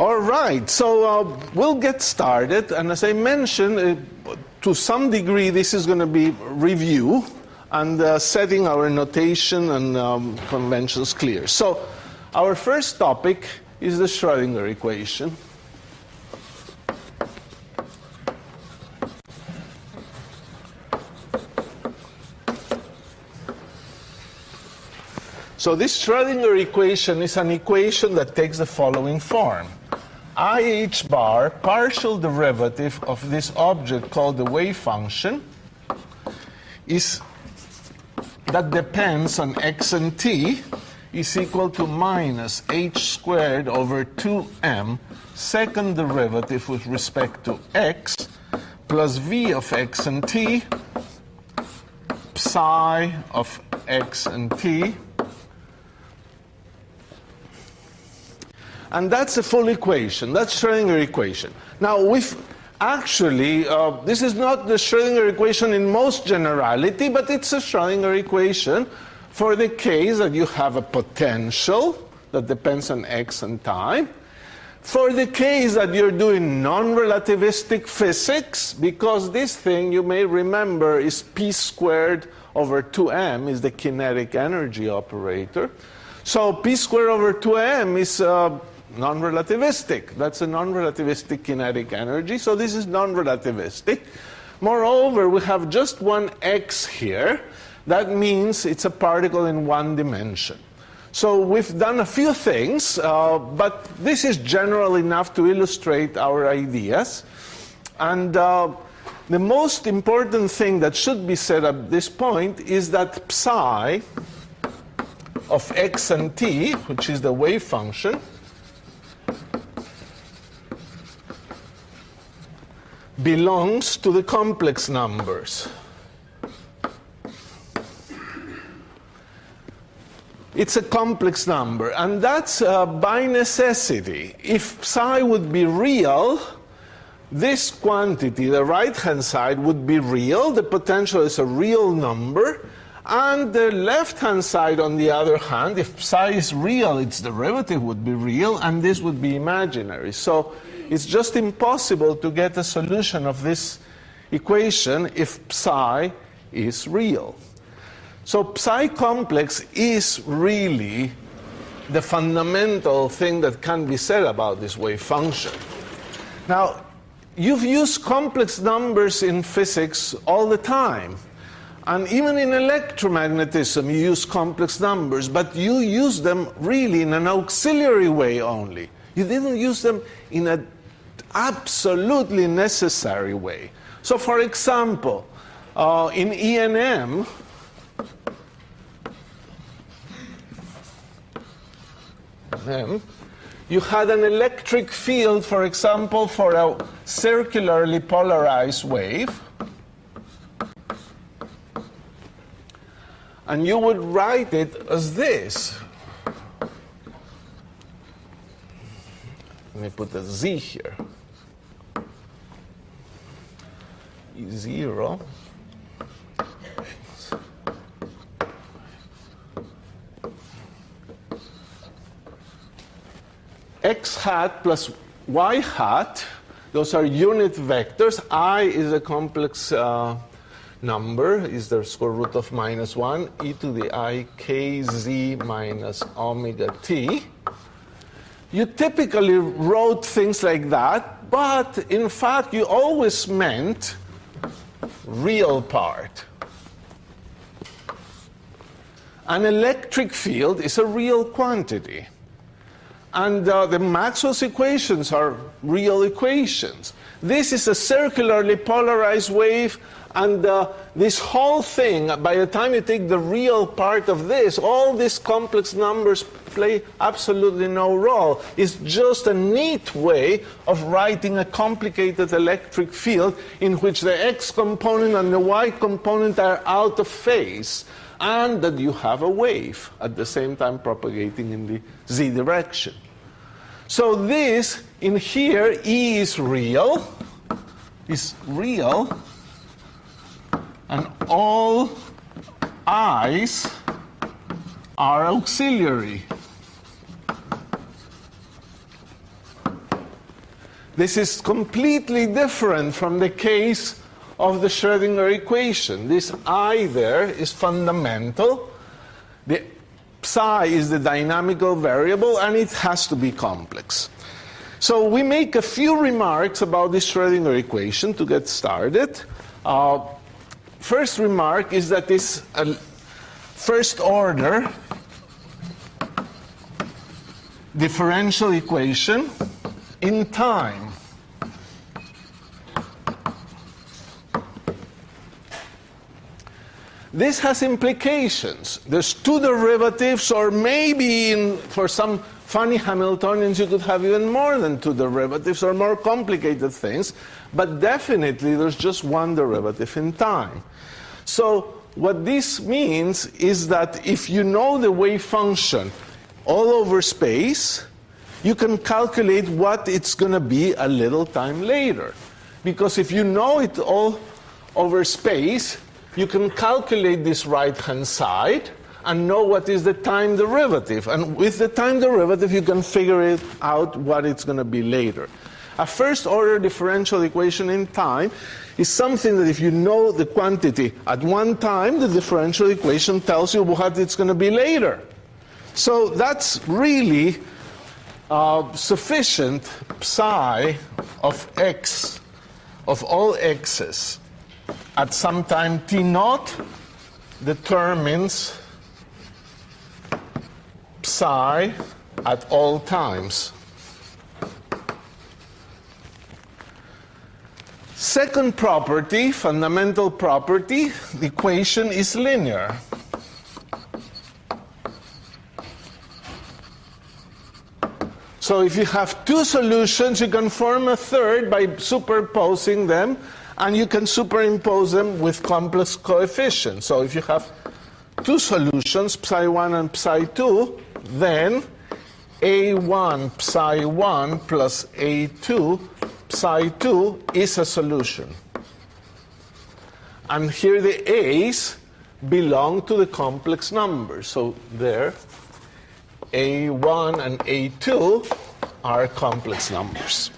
All right, so we'll get started. And as I mentioned, to some degree, this is going to be review and setting our notation and conventions clear. So our first topic is the Schrödinger equation. So this Schrödinger equation is an equation that takes the following form. IH bar, partial derivative of this object called the wave function, that depends on x and t, is equal to minus h squared over 2m, second derivative with respect to x, plus v of x and t, psi of x and t. And that's a full equation. That's Schrödinger equation. Now, this is not the Schrödinger equation in most generality, but it's a Schrödinger equation for the case that you have a potential that depends on x and time. For the case that you're doing non-relativistic physics, because this thing, you may remember, is p squared over 2m, is the kinetic energy operator. So p squared over 2m is non-relativistic. That's a non-relativistic kinetic energy, so this is non-relativistic. Moreover, we have just one x here. That means it's a particle in one dimension. So we've done a few things, but this is general enough to illustrate our ideas. And the most important thing that should be said at this point is that psi of x and t, which is the wave function, belongs to the complex numbers. It's a complex number, and that's by necessity. If psi would be real, this quantity, the right-hand side, would be real. The potential is a real number. And the left-hand side, on the other hand, if psi is real, its derivative would be real, and this would be imaginary. So it's just impossible to get a solution of this equation if psi is real. So psi complex is really the fundamental thing that can be said about this wave function. Now, you've used complex numbers in physics all the time. And even in electromagnetism, you use complex numbers, but you use them really in an auxiliary way only. You didn't use them in an absolutely necessary way. So, for example, in E&M, you had an electric field, for example, for a circularly polarized wave. And you would write it as this. Let me put a z here. E0. X hat plus y hat, those are unit vectors. I is a complex number, is the square root of -1, e to the I kz minus omega t. You typically wrote things like that, but in fact you always meant real part. An electric field is a real quantity. And the Maxwell's equations are real equations. This is a circularly polarized wave, and this whole thing, by the time you take the real part of this, all these complex numbers play absolutely no role. It's just a neat way of writing a complicated electric field in which the x component and the y component are out of phase, and that you have a wave at the same time propagating in the z direction. So this, in here, E is real, and all I's are auxiliary. This is completely different from the case of the Schrödinger equation. This I there is fundamental. The psi is the dynamical variable, and it has to be complex. So we make a few remarks about this Schrödinger equation to get started. First remark is that this first order differential equation in time. This has implications. There's two derivatives, or maybe for some funny Hamiltonians you could have even more than two derivatives or more complicated things, but definitely there's just one derivative in time. So what this means is that if you know the wave function all over space, you can calculate what it's going to be a little time later. Because if you know it all over space, you can calculate this right-hand side and know what is the time derivative. And with the time derivative, you can figure out what it's going to be later. A first-order differential equation in time is something that if you know the quantity at one time, the differential equation tells you what it's going to be later. So that's really sufficient psi of x, of all x's, at some time t naught determines psi at all times. Second property, fundamental property, the equation is linear. So if you have two solutions, you can form a third by superposing them, and you can superimpose them with complex coefficients. So if you have two solutions, psi1 and psi2, then A1 psi1 plus A2 psi2 is a solution. And here the A's belong to the complex numbers. So there, A1 and A2 are complex numbers.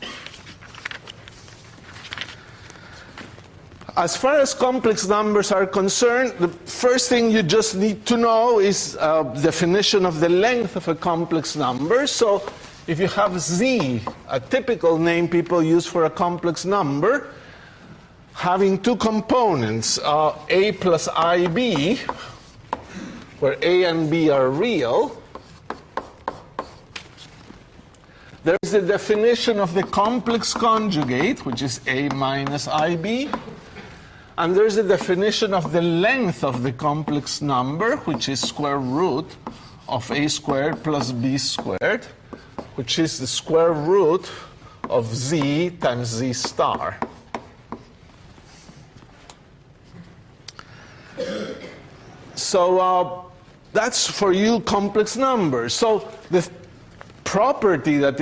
As far as complex numbers are concerned, the first thing you just need to know is definition of the length of a complex number. So if you have Z, a typical name people use for a complex number, having two components, A plus IB, where A and B are real, there's the definition of the complex conjugate, which is A minus IB. And there's the definition of the length of the complex number, which is square root of A squared plus B squared, which is the square root of Z times Z star. So that's for you complex numbers. So the property that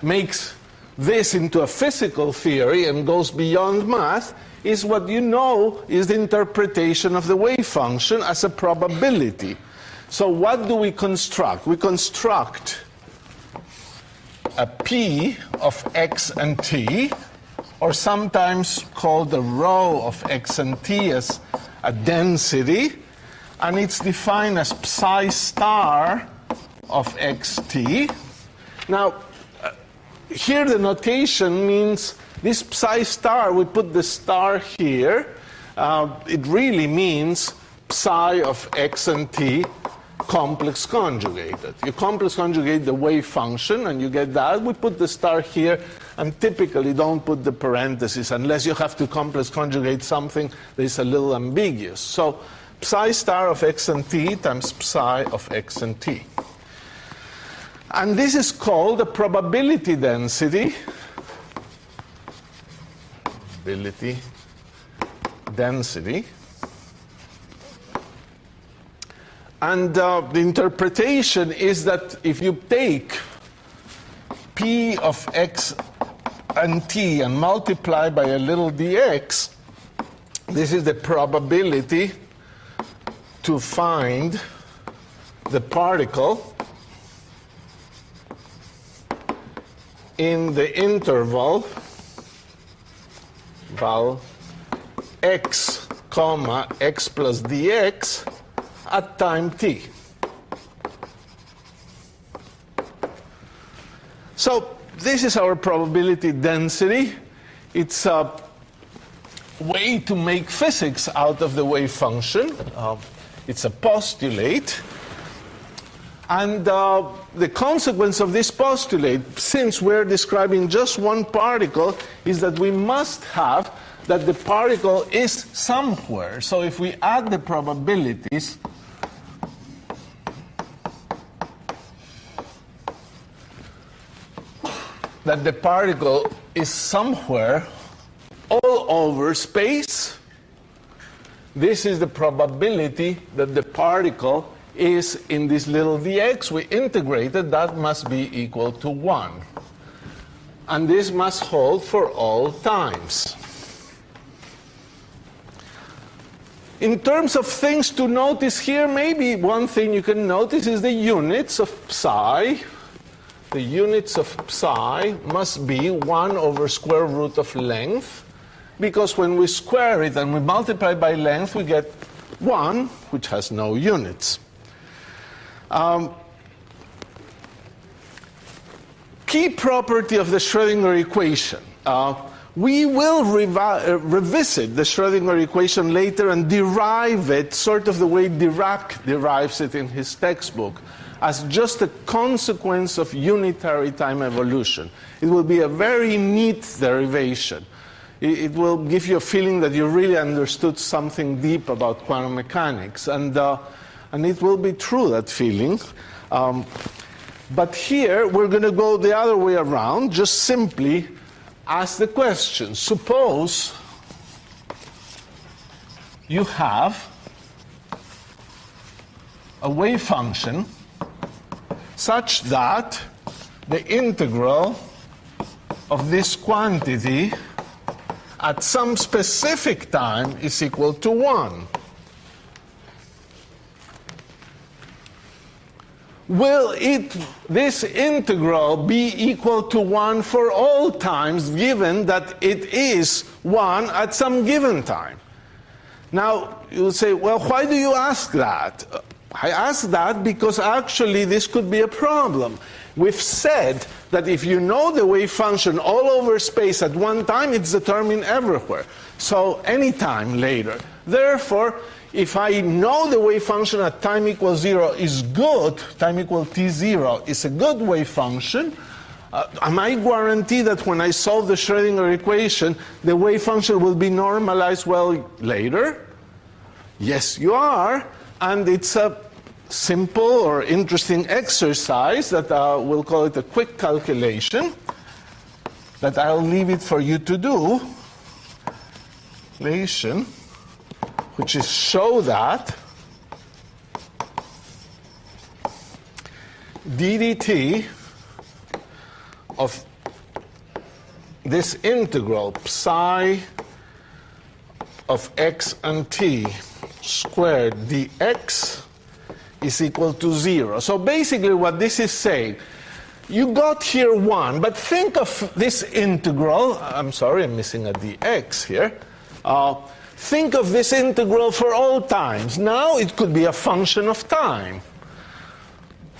makes this into a physical theory and goes beyond math is what you know is the interpretation of the wave function as a probability. So what do we construct? We construct a P of x and t, or sometimes called the rho of x and t as a density, and it's defined as psi star of xt. Now, here the notation means this psi star, we put the star here. It really means psi of x and t complex conjugated. You complex conjugate the wave function and you get that. We put the star here and typically don't put the parentheses unless you have to complex conjugate something that is a little ambiguous. So psi star of x and t times psi of x and t. And this is called the probability density. Probability density. And the interpretation is that if you take P of x and t and multiply by a little dx, this is the probability to find the particle in the interval val x comma x plus dx at time t. So this is our probability density. It's a way to make physics out of the wave function. It's a postulate. And the consequence of this postulate, since we're describing just one particle, is that we must have that the particle is somewhere. So if we add the probabilities, that the particle is somewhere all over space, this is the probability that the particle is in this little dx. We integrated, that must be equal to 1. And this must hold for all times. In terms of things to notice here, maybe one thing you can notice is the units of psi. The units of psi must be 1 over square root of length, because when we square it and we multiply by length, we get 1, which has no units. Key property of the Schrödinger equation. We will revisit the Schrödinger equation later and derive it sort of the way Dirac derives it in his textbook, as just a consequence of unitary time evolution. It will be a very neat derivation. It will give you a feeling that you really understood something deep about quantum mechanics. And it will be true, that feeling. But here, we're going to go the other way around, just simply ask the question. Suppose you have a wave function such that the integral of this quantity at some specific time is equal to 1. Will this integral be equal to 1 for all times, given that it is 1 at some given time? Now, you'll say, well, why do you ask that? I ask that because actually this could be a problem. We've said that if you know the wave function all over space at one time, it's determined everywhere. So any time later. Therefore, if I know the wave function at time equals 0 is good, time equal t0 is a good wave function, am I guaranteed that when I solve the Schrödinger equation, the wave function will be normalized well later? Yes, you are. And it's a simple or interesting exercise that we'll call it a quick calculation that I'll leave it for you to do. Which is show that ddt of this integral psi of x and t squared dx is equal to 0. So basically what this is saying, you got here 1, but think of this integral. I'm sorry, I'm missing a dx here. Think of this integral for all times. Now it could be a function of time,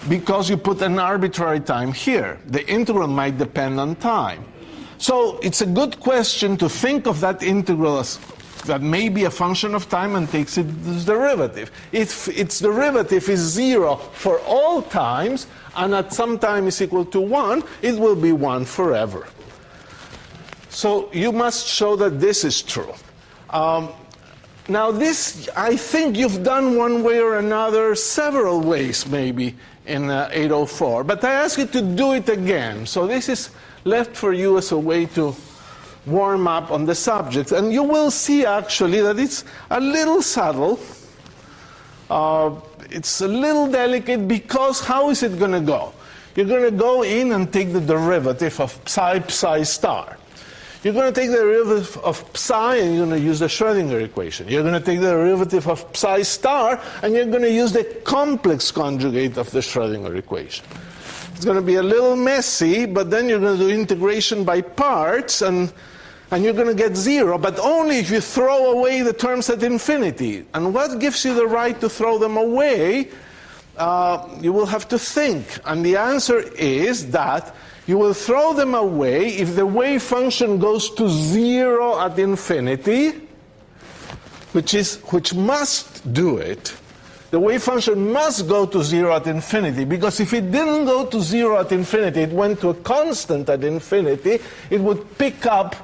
because you put an arbitrary time here. The integral might depend on time. So it's a good question to think of that integral as that may be a function of time and takes its derivative. If its derivative is 0 for all times, and at some time is equal to 1, it will be 1 forever. So you must show that this is true. Now this, I think you've done one way or another, several ways maybe, in 804. But I ask you to do it again. So this is left for you as a way to warm up on the subject. And you will see actually that it's a little subtle. It's a little delicate, because how is it going to go? You're going to go in and take the derivative of psi star. You're going to take the derivative of psi and you're going to use the Schrödinger equation. You're going to take the derivative of psi star and you're going to use the complex conjugate of the Schrödinger equation. It's going to be a little messy, but then you're going to do integration by parts, and you're going to get 0, but only if you throw away the terms at infinity. And what gives you the right to throw them away? You will have to think. And the answer is that you will throw them away if the wave function goes to 0 at infinity, which must do it. The wave function must go to 0 at infinity, because if it didn't go to 0 at infinity, it went to a constant at infinity, it would pick up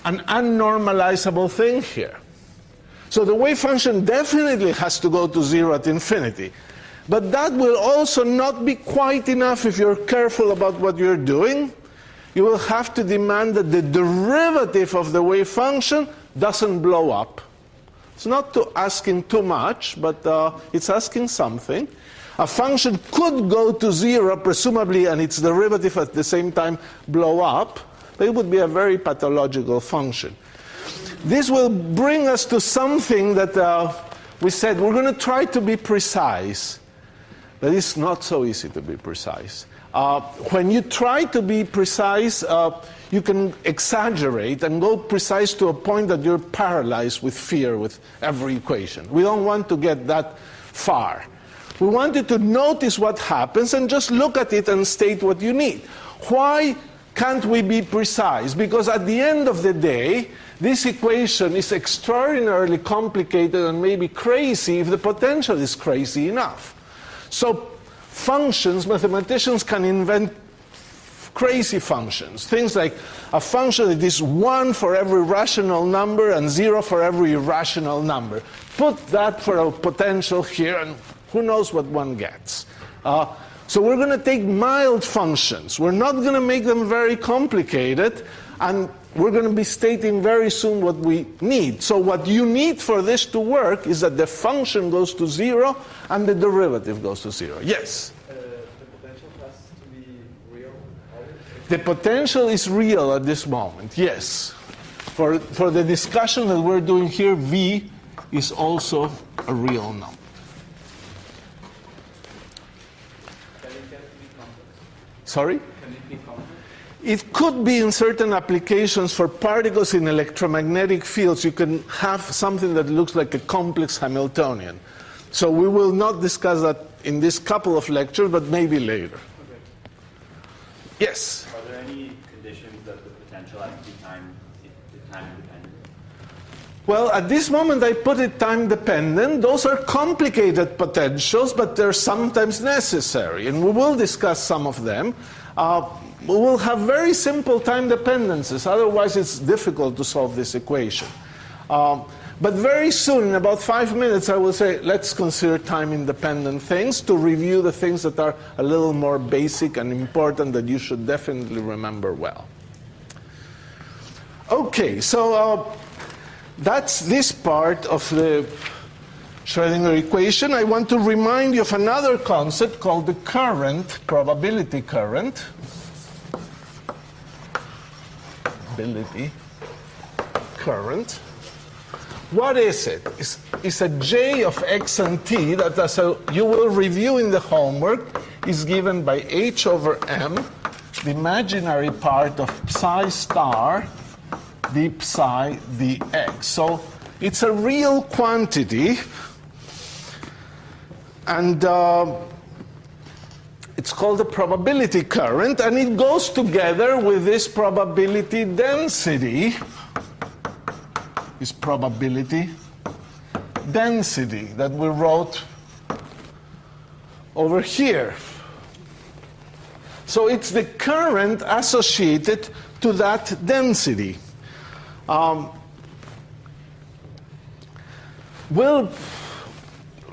an unnormalizable thing here. So the wave function definitely has to go to 0 at infinity. But that will also not be quite enough if you're careful about what you're doing. You will have to demand that the derivative of the wave function doesn't blow up. It's not asking too much, but it's asking something. A function could go to 0, presumably, and its derivative at the same time blow up. But it would be a very pathological function. This will bring us to something that we said we're going to try to be precise. But it's not so easy to be precise. When you try to be precise, you can exaggerate and go precise to a point that you're paralyzed with fear with every equation. We don't want to get that far. We want you to notice what happens and just look at it and state what you need. Why can't we be precise? Because at the end of the day, this equation is extraordinarily complicated and maybe crazy if the potential is crazy enough. So functions, mathematicians can invent crazy functions. Things like a function that is 1 for every rational number and 0 for every irrational number. Put that for a potential here, and who knows what one gets. So we're going to take mild functions. We're not going to make them very complicated, and we're going to be stating very soon what we need. So what you need for this to work is that the function goes to 0 and the derivative goes to 0. Yes? The potential has to be real always? The potential is real at this moment, yes. For the discussion that we're doing here, V is also a real number. Can it be complex? Sorry? Can it be complex? It could be in certain applications for particles in electromagnetic fields. You can have something that looks like a complex Hamiltonian. So we will not discuss that in this couple of lectures, but maybe later. Okay. Yes? Are there any conditions that the potential has to be time independent? Well, at this moment I put it time dependent. Those are complicated potentials, but they're sometimes necessary, and we will discuss some of them. We will have very simple time dependencies, otherwise it's difficult to solve this equation. But very soon, in about 5 minutes, I will say, let's consider time-independent things to review the things that are a little more basic and important that you should definitely remember well. Okay, so that's this part of the Schrödinger equation. I want to remind you of another concept called the current, probability current. Current. What is it? It's a J of x and t that, as you will review in the homework, is given by h over m, the imaginary part of psi star d psi dx. So it's a real quantity, and it's called a probability current, and it goes together with this probability density. Is probability density that we wrote over here. So it's the current associated to that density. Well,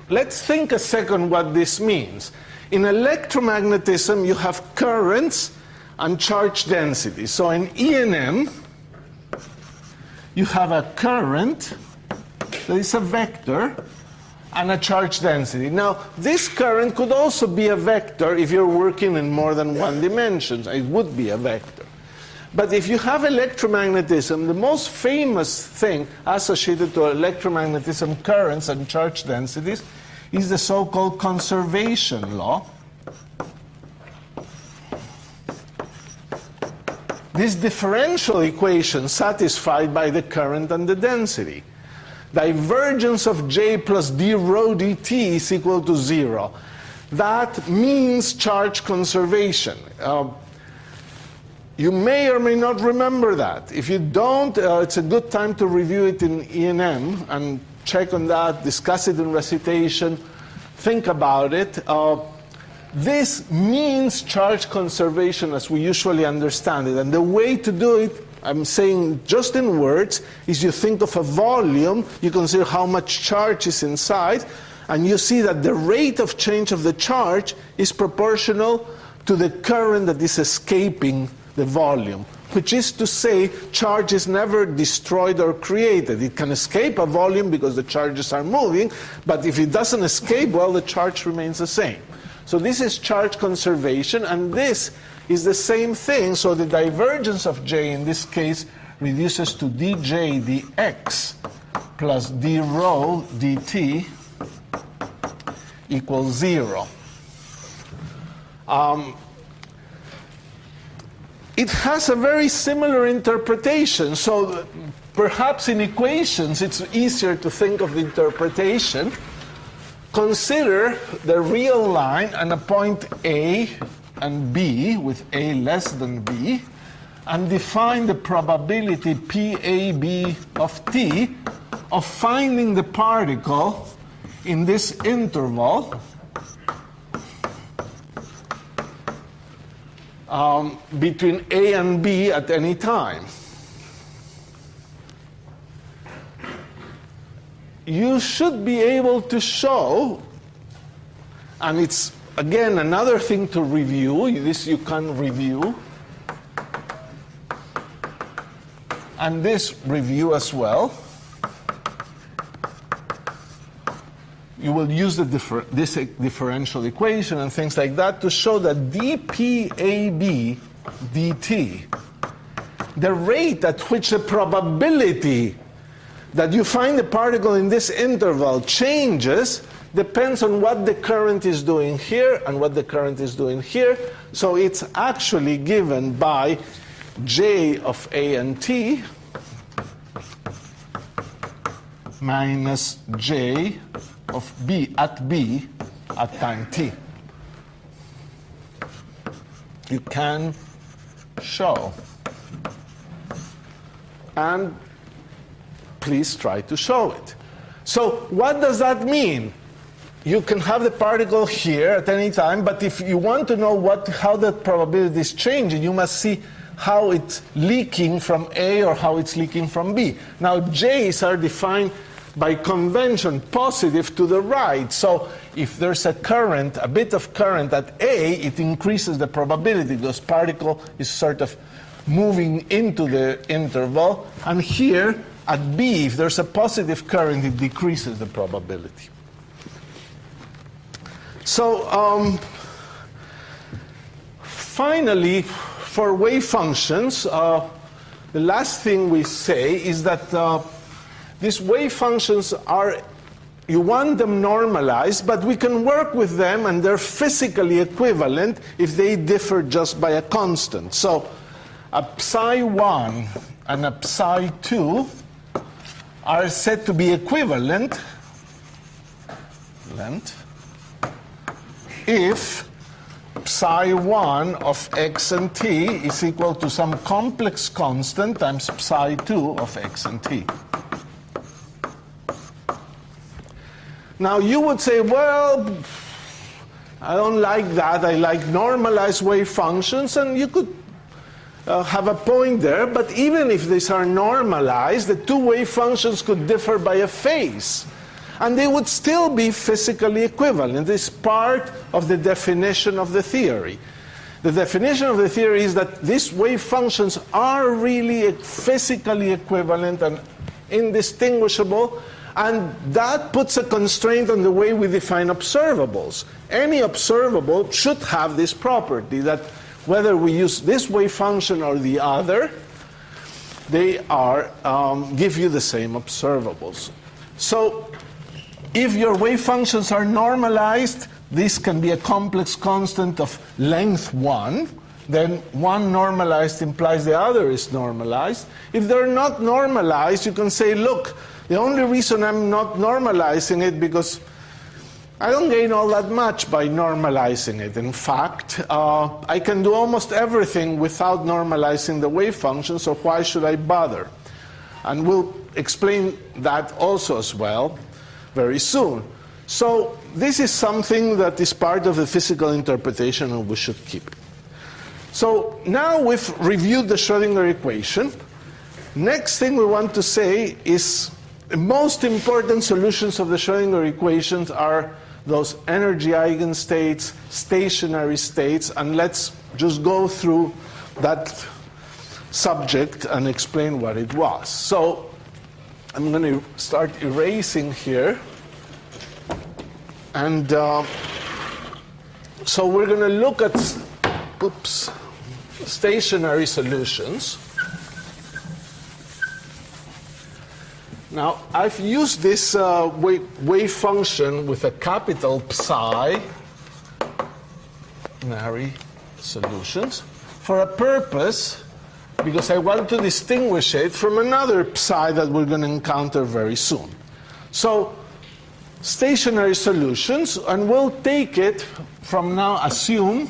let's think a second what this means. In electromagnetism, you have currents and charge density. So in E&M, you have a current that is a vector and a charge density. Now, this current could also be a vector if you're working in more than one dimension. It would be a vector. But if you have electromagnetism, the most famous thing associated to electromagnetism currents and charge densities is the so-called conservation law. this differential equation satisfied by the current and the density. Divergence of J plus d rho dt is equal to 0. That means charge conservation. You may or may not remember that. If you don't, it's a good time to review it in E&M and check on that, discuss it in recitation, think about it. This means charge conservation as we usually understand it. And the way to do it, I'm saying just in words, is you think of a volume, you consider how much charge is inside, and you see that the rate of change of the charge is proportional to the current that is escaping the volume, which is to say charge is never destroyed or created. It can escape a volume because the charges are moving, but if it doesn't escape, well, the charge remains the same. So this is charge conservation, and this is the same thing. So the divergence of J in this case reduces to dJ dx plus d rho dt equals 0. It has a very similar interpretation. So perhaps in equations it's easier to think of the interpretation. Consider the real line and a point A and B with A less than B, and define the probability PAB of t of finding the particle in this interval between A and B at any time. You should be able to show, and it's again another thing to review, this you can review, and this review as well. You will use this differential equation and things like that to show that dPAB dt, the rate at which the probability that you find the particle in this interval changes depends on what the current is doing here and what the current is doing here. So it's actually given by J of A and T minus J of B at time t. You can show. And please try to show it. So what does that mean? You can have the particle here at any time, but if you want to know how the probability is changing, you must see how it's leaking from A or how it's leaking from B. Now J's are defined by convention positive to the right. So if there's a current, a bit of current at A, it increases the probability. This particle is sort of moving into the interval. And here at B, if there's a positive current, it decreases the probability. So finally, for wave functions, the last thing we say is that these wave functions you want them normalized, but we can work with them and they're physically equivalent if they differ just by a constant. So a psi1 and a psi2 are said to be equivalent if psi1 of x and t is equal to some complex constant times psi2 of x and t. Now you would say, well, I don't like that. I like normalized wave functions, and you could have a point there. But even if these are normalized, the two wave functions could differ by a phase, and they would still be physically equivalent. This is part of the definition of the theory. The definition of the theory is that these wave functions are really physically equivalent and indistinguishable. And that puts a constraint on the way we define observables. Any observable should have this property, that whether we use this wave function or the other, they are give you the same observables. So if your wave functions are normalized, this can be a complex constant of length 1. then one normalized implies the other is normalized. If they're not normalized, you can say, look, the only reason I'm not normalizing it because I don't gain all that much by normalizing it. In fact, I can do almost everything without normalizing the wave function, so why should I bother? And we'll explain that also as well very soon. So this is something that is part of the physical interpretation and we should keep it. So now we've reviewed the Schrödinger equation. Next thing we want to say is the most important solutions of the Schrödinger equations are those energy eigenstates, stationary states, and let's just go through that subject and explain what it was. So I'm going to start erasing here. And so we're going to look at stationary solutions. Now, I've used this wave function with a capital psi, solutions, for a purpose, because I want to distinguish it from another psi that we're going to encounter very soon. So, stationary solutions, and we'll take it from now, assume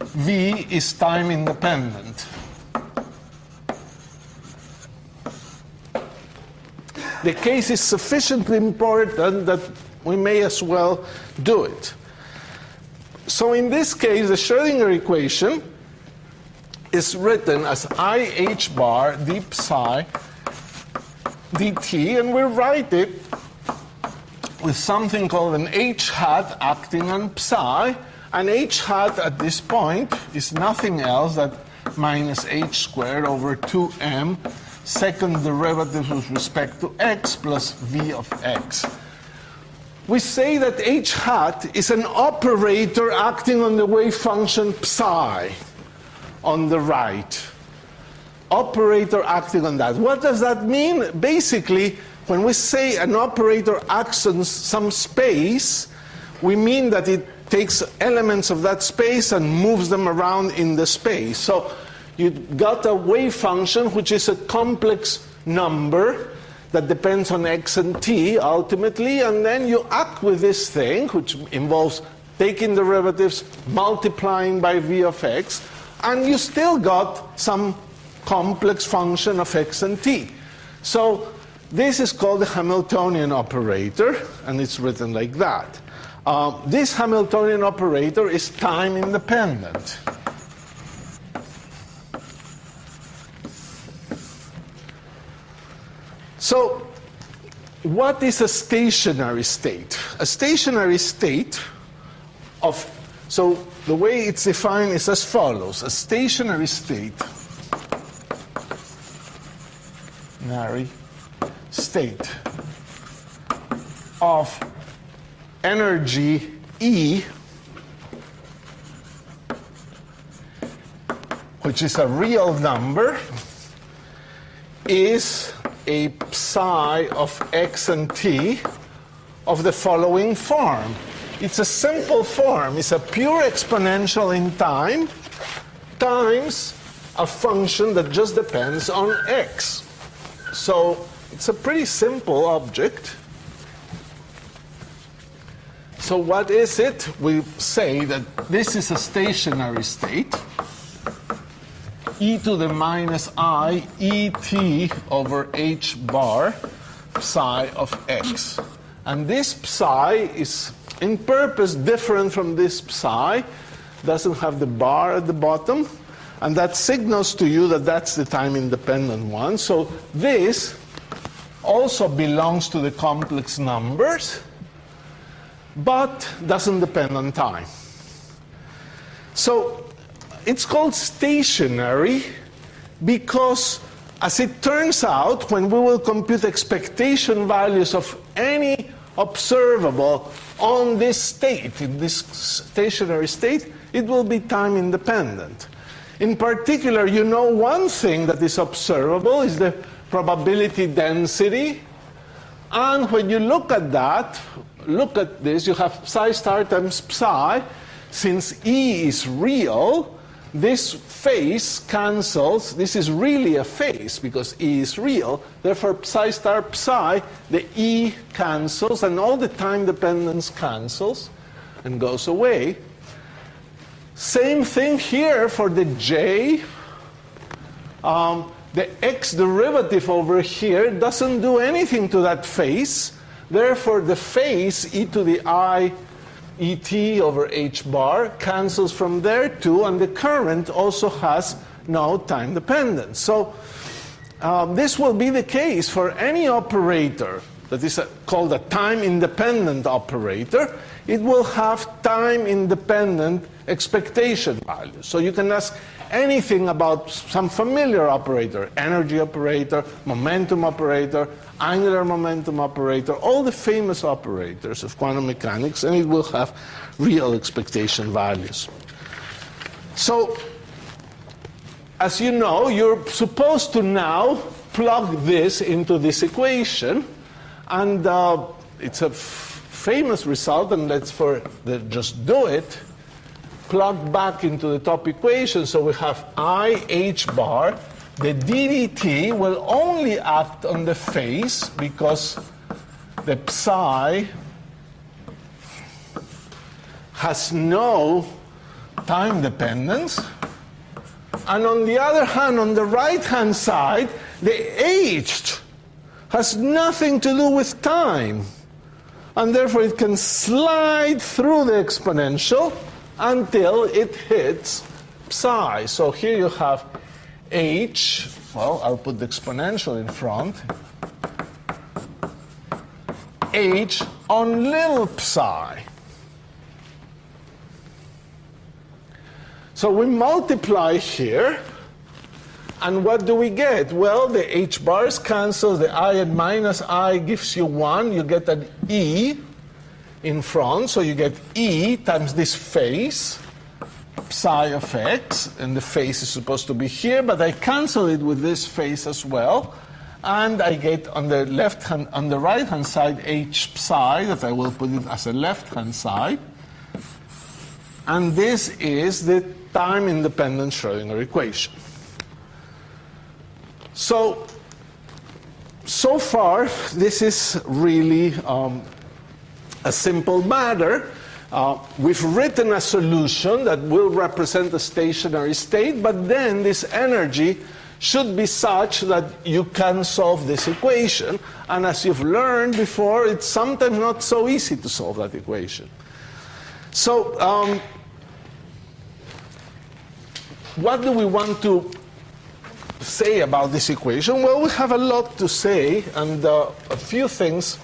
V is time independent. The case is sufficiently important that we may as well do it. So in this case, the Schrödinger equation is written as IH bar d psi dt, and we write it with something called an h hat acting on psi, and h hat at this point is nothing else than minus h squared over 2m second derivative with respect to x plus v of x. We say that h hat is an operator acting on the wave function psi on the right. Operator acting on that. What does that mean? Basically, when we say an operator acts on some space, we mean that it takes elements of that space and moves them around in the space. So you got a wave function which is a complex number that depends on x and t ultimately, and then you act with this thing which involves taking derivatives, multiplying by v of x, and you still got some complex function of x and t. So this is called the Hamiltonian operator, and it's written like that. This Hamiltonian operator is time independent. So what is a stationary state? A stationary state of, so the way it's defined is as follows. A stationary state, of energy E, which is a real number, is a psi of x and t of the following form. It's a simple form. It's a pure exponential in time times a function that just depends on x. So it's a pretty simple object. So what is it? We say that this is a stationary state, e to the minus I et over h bar psi of x. And this psi is in purpose different from this psi, doesn't have the bar at the bottom, and that signals to you that that's the time independent one. So this also belongs to the complex numbers, but doesn't depend on time. So it's called stationary because, as it turns out, when we will compute expectation values of any observable on this state, in this stationary state, it will be time independent. In particular, you know one thing that is observable is the probability density. And when you look at that, look at this, you have psi star times psi. since E is real, this phase cancels. This is really a phase because E is real. Therefore, psi star psi, the E cancels, and all the time dependence cancels and goes away. Same thing here for the J. The x derivative over here doesn't do anything to that phase. Therefore, the phase e to the I et over h bar cancels from there too, and the current also has no time dependence. So this will be the case for any operator that is called a time-independent operator. It will have time-independent expectation values. So you can ask anything about some familiar operator, energy operator, momentum operator, angular momentum operator, all the famous operators of quantum mechanics, and it will have real expectation values. So, as you know, you're supposed to now plug this into this equation, and it's a famous result, and let's just do it. Plug back into the top equation, so we have I h bar. The ddt will only act on the phase because the psi has no time dependence. And on the other hand, on the right-hand side, the h has nothing to do with time. And therefore, it can slide through the exponential until it hits psi. So here you have h, well, I'll put the exponential in front, h on little psi. So we multiply here, and what do we get? Well, the h bars cancel, the I and minus I gives you 1, you get an e in front, so you get E times this phase, psi of x, and the phase is supposed to be here, but I cancel it with this phase as well, and I get on the right hand side h psi, that I will put it as a left hand side, and this is the time independent Schrödinger equation. So far this is really a simple matter. We've written a solution that will represent a stationary state, but then this energy should be such that you can solve this equation. And as you've learned before, it's sometimes not so easy to solve that equation. So what do we want to say about this equation? Well, we have a lot to say, and a few things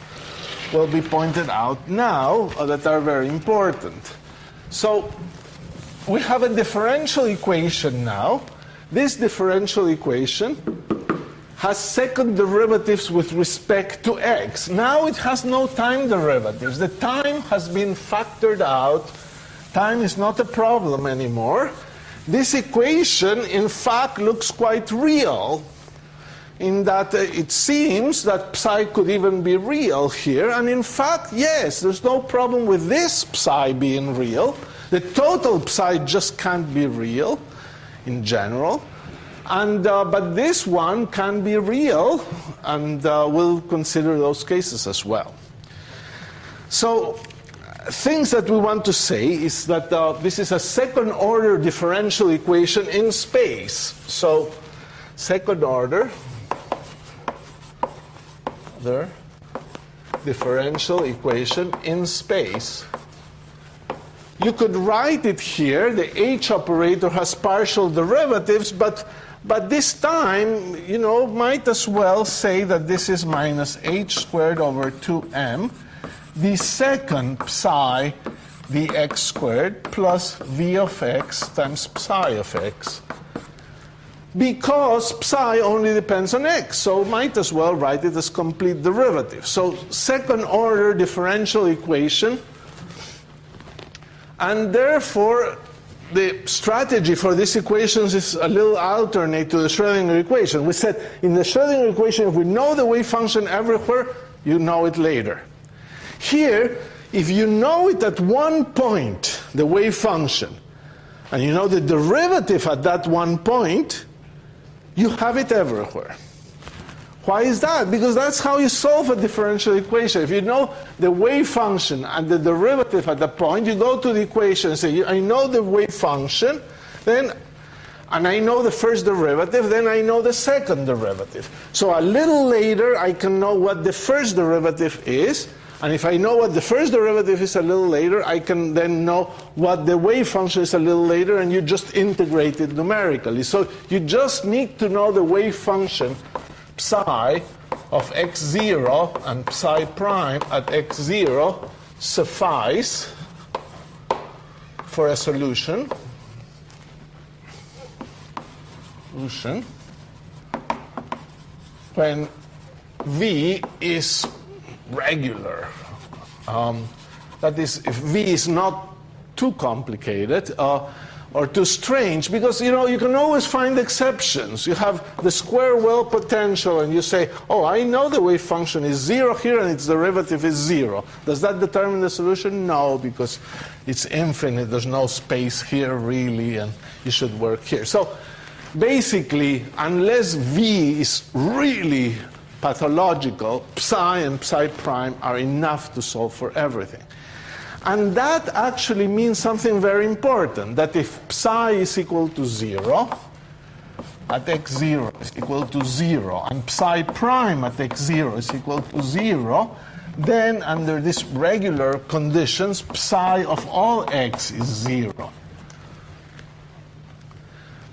will be pointed out now that are very important. So we have a differential equation now. This differential equation has second derivatives with respect to x. Now it has no time derivatives. The time has been factored out. Time is not a problem anymore. This equation, in fact, looks quite real, in that it seems that psi could even be real here. And in fact, yes, there's no problem with this psi being real. The total psi just can't be real in general. And, but this one can be real, and we'll consider those cases as well. So things that we want to say is that this is a second order differential equation in space. So second order differential equation in space. You could write it here. The h operator has partial derivatives, but this time, you know, might as well say that this is minus h squared over 2m, the second psi dx squared plus v of x times psi of x. Because psi only depends on x, so might as well write it as complete derivative. So second order differential equation, and therefore the strategy for these equations is a little alternate to the Schrödinger equation. We said in the Schrödinger equation, if we know the wave function everywhere, you know it later. Here, if you know it at one point, the wave function, and you know the derivative at that one point, you have it everywhere. Why is that? Because that's how you solve a differential equation. If you know the wave function and the derivative at the point, you go to the equation and say, I know the wave function, and I know the first derivative, then I know the second derivative. So a little later, I can know what the first derivative is, and if I know what the first derivative is a little later, I can then know what the wave function is a little later, and you just integrate it numerically. So you just need to know the wave function psi of x0 and psi prime at x0 suffice for a solution. When V is regular. That is, if V is not too complicated or too strange, because you can always find exceptions. You have the square well potential, and you say, oh, I know the wave function is 0 here, and its derivative is 0. Does that determine the solution? No, because it's infinite. There's no space here, really, and you should work here. So basically, unless V is really pathological, psi and psi prime are enough to solve for everything. And that actually means something very important, that if psi is equal to 0, at x0 is equal to 0, and psi prime at x0 is equal to 0, then under these regular conditions, psi of all x is 0.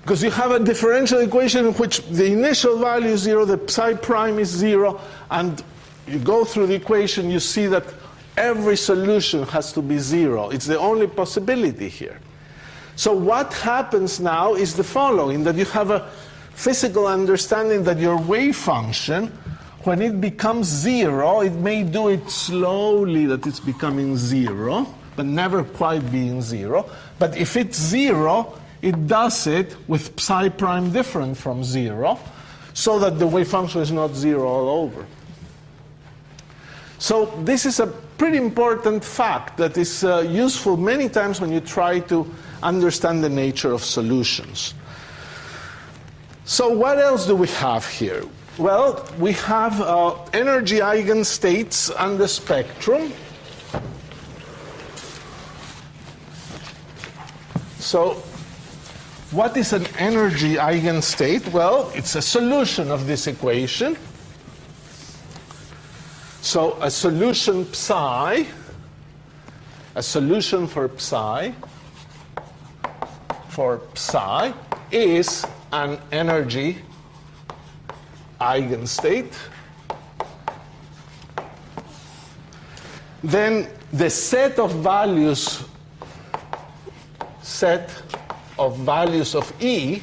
Because you have a differential equation in which the initial value is 0, the psi prime is 0, and you go through the equation, you see that every solution has to be 0. It's the only possibility here. So what happens now is the following, that you have a physical understanding that your wave function, when it becomes 0, it may do it slowly, that it's becoming 0, but never quite being 0. But if it's 0, it does it with psi prime different from 0, so that the wave function is not 0 all over. So this is a pretty important fact that is useful many times when you try to understand the nature of solutions. So what else do we have here? Well, we have energy eigenstates on the spectrum. So what is an energy eigenstate? Well, it's a solution of this equation. So a solution psi, a solution for psi is an energy eigenstate. Then the set of values of E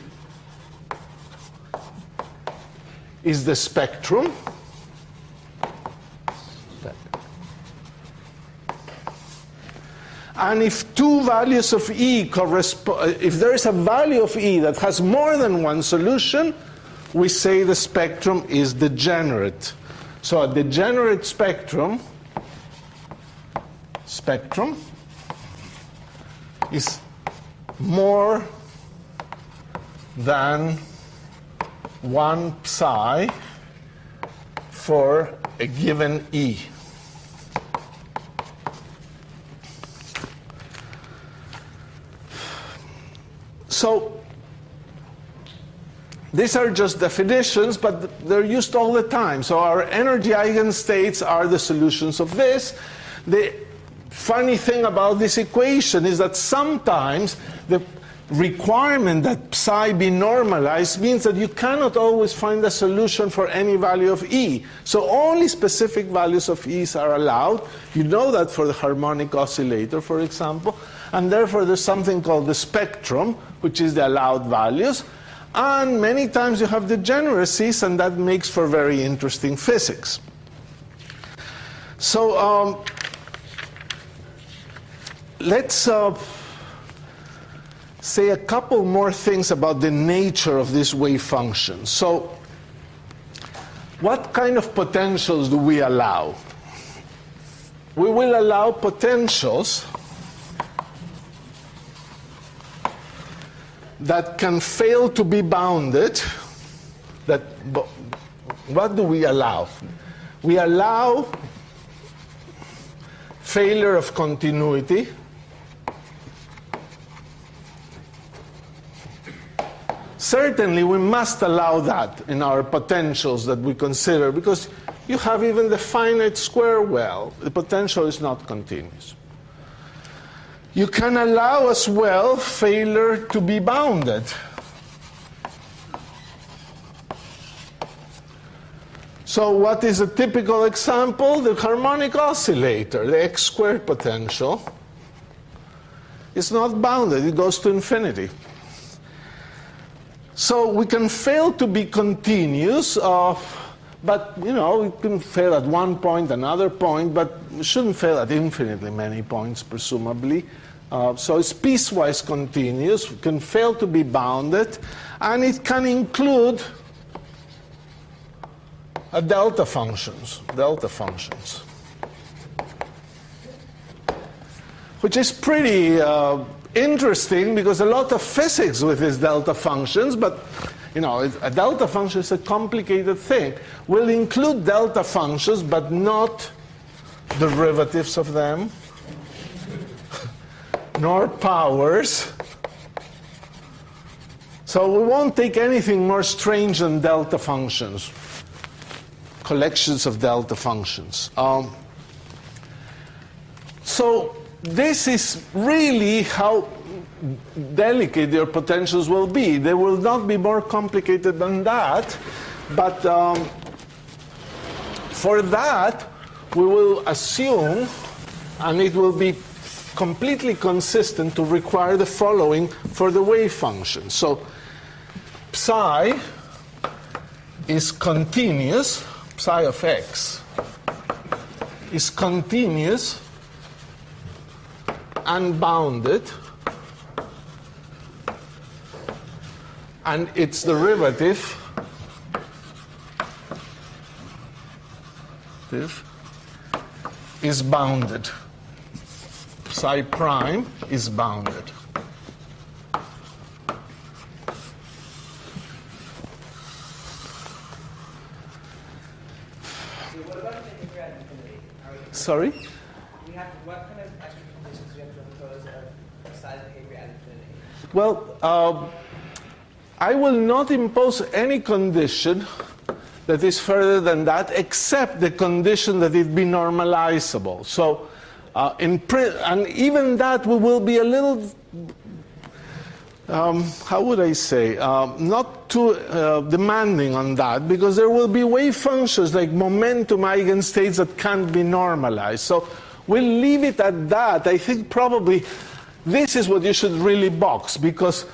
is the spectrum. And if two values of E correspond, if there is a value of E that has more than one solution, we say the spectrum is degenerate. So a degenerate spectrum is more than one psi for a given E. So these are just definitions, but they're used all the time. So our energy eigenstates are the solutions of this. The funny thing about this equation is that sometimes the requirement that psi be normalized means that you cannot always find a solution for any value of E. So only specific values of E's are allowed. You know that for the harmonic oscillator, for example. And therefore there's something called the spectrum, which is the allowed values. And many times you have degeneracies, and that makes for very interesting physics. So let's say a couple more things about the nature of this wave function. So what kind of potentials do we allow? we will allow potentials that can fail to be bounded. What do we allow? We allow failure of continuity. Certainly, we must allow that in our potentials that we consider, because you have even the finite square well. The potential is not continuous. You can allow as well failure to be bounded. So what is a typical example? The harmonic oscillator, the x squared potential, is not bounded. It goes to infinity. So we can fail to be continuous, but it can fail at one point, another point, but we shouldn't fail at infinitely many points, presumably. So it's piecewise continuous, it can fail to be bounded, and it can include delta functions, which is pretty interesting, because a lot of physics with these delta functions, but a delta function is a complicated thing. We'll include delta functions, but not derivatives of them, nor powers. So we won't take anything more strange than delta functions, collections of delta functions. So this is really how delicate your potentials will be. They will not be more complicated than that, but for that we will assume, and it will be completely consistent to require the following for the wave function. So psi is continuous, psi of x is continuous and bounded, and its derivative is bounded. Psi prime is bounded. What about the behavior at infinity? Sorry? What kind of extra conditions do we have to impose of size behavior at infinity? Well, I will not impose any condition that is further than that, except the condition that it be normalizable. So, and even that we will be a little, how would I say, not too demanding on that, because there will be wave functions like momentum eigenstates that can't be normalized. So we'll leave it at that. I think probably this is what you should really box, because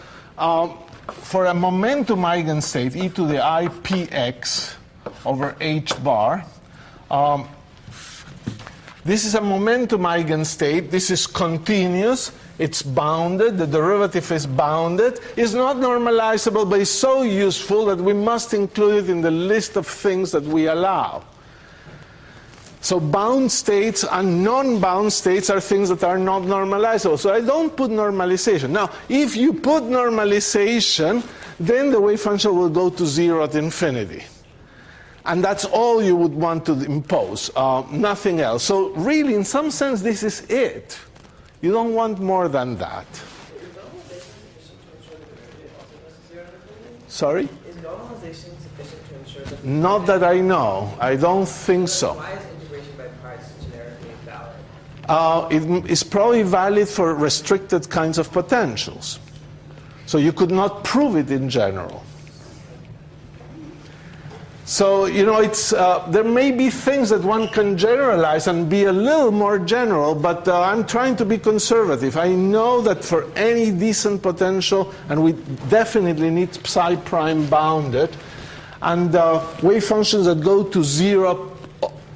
for a momentum eigenstate, e to the I px over h bar, this is a momentum eigenstate. This is continuous. It's bounded. The derivative is bounded. It's not normalizable, but it's so useful that we must include it in the list of things that we allow. So bound states and non-bound states are things that are not normalizable. So I don't put normalization. Now, if you put normalization, then the wave function will go to 0 at infinity. And that's all you would want to impose, nothing else. So really, in some sense, this is it. You don't want more than that. Sorry? Is normalization sufficient to ensure that... Not that I know. I don't think so. Why is integration by parts generically invalid? It is probably valid for restricted kinds of potentials. So you could not prove it in general. So, it's, there may be things that one can generalize and be a little more general, but I'm trying to be conservative. I know that for any decent potential, and we definitely need psi prime bounded, and wave functions that go to 0,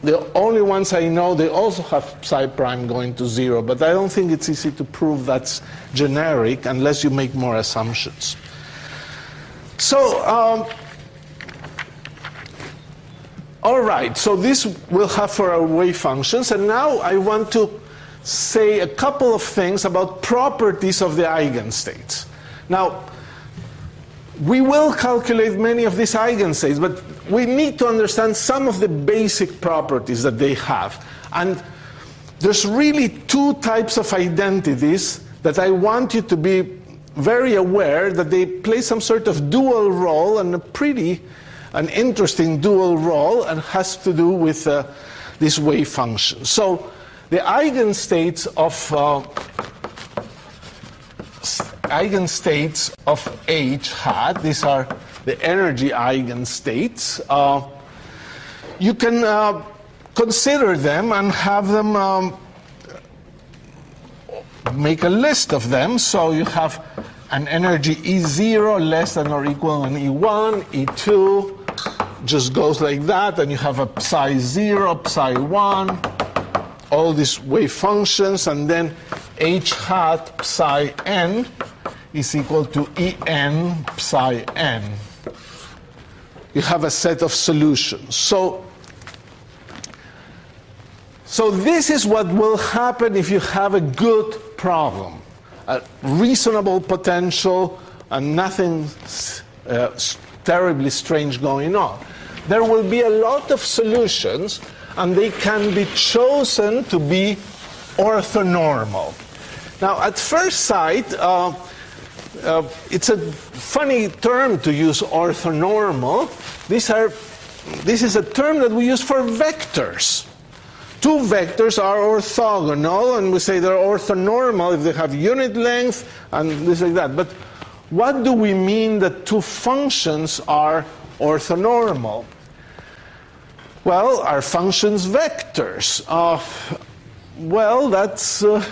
the only ones I know, they also have psi prime going to 0, but I don't think it's easy to prove that's generic unless you make more assumptions. So, All right, so this we'll have for our wave functions, and now I want to say a couple of things about properties of the eigenstates. Now, we will calculate many of these eigenstates, but we need to understand some of the basic properties that they have. And there's really two types of identities that I want you to be very aware that they play some sort of dual role, and an interesting dual role, and has to do with this wave function. So the eigenstates of H hat, these are the energy eigenstates. You can consider them and have them make a list of them. So you have an energy E0 less than or equal than E1, E2 just goes like that, and you have a psi 0, psi 1, all these wave functions, and then H hat psi n is equal to En psi n. You have a set of solutions. So this is what will happen if you have a good problem, a reasonable potential, and nothing terribly strange going on. There will be a lot of solutions, and they can be chosen to be orthonormal. Now, at first sight, it's a funny term to use, orthonormal. This is a term that we use for vectors. Two vectors are orthogonal, and we say they're orthonormal if they have unit length and this like that. But what do we mean that two functions are orthonormal? Well, are functions vectors? Well, that's a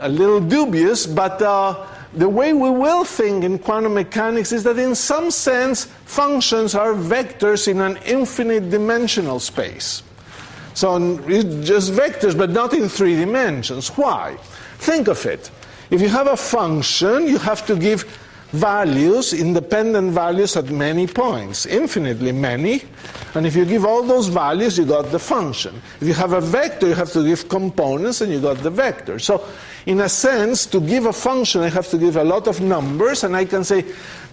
little dubious, but the way we will think in quantum mechanics is that in some sense functions are vectors in an infinite dimensional space. So it's just vectors, but not in 3 dimensions. Why? Think of it. If you have a function, you have to give values, independent values at many points, infinitely many. And if you give all those values, you got the function. If you have a vector, you have to give components, and you got the vector. So in a sense, to give a function, I have to give a lot of numbers, and I can say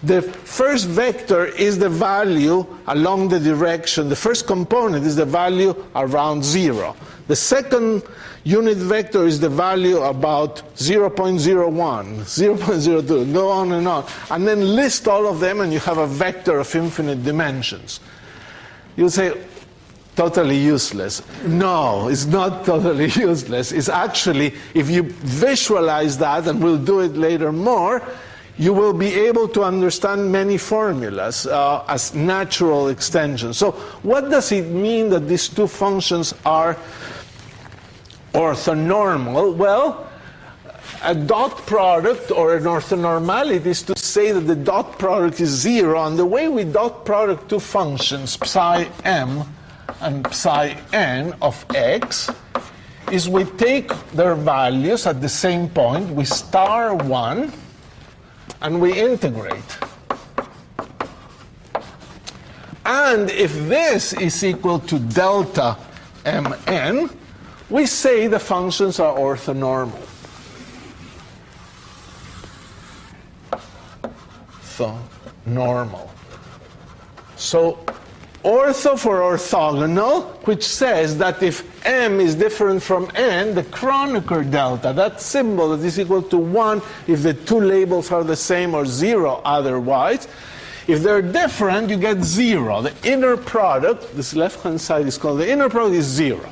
the first vector is the value along the direction. The first component is the value around 0. The second unit vector is the value about 0.01, 0.02, go on, and then list all of them, and you have a vector of infinite dimensions. You'll say, totally useless. No, it's not totally useless. It's actually, if you visualize that, and we'll do it later more, you will be able to understand many formulas as natural extensions. So what does it mean that these two functions are orthonormal? Well, a dot product or an orthonormality is to say that the dot product is 0, and the way we dot product two functions, psi m and psi n of x, is we take their values at the same point, we star 1, and we integrate. And if this is equal to delta mn, we say the functions are orthonormal. Normal. So ortho for orthogonal, which says that if m is different from n, the Kronecker delta, that symbol that is equal to 1 if the two labels are the same, or 0 otherwise. If they're different, you get 0. The inner product, this left-hand side is called the inner product, is 0.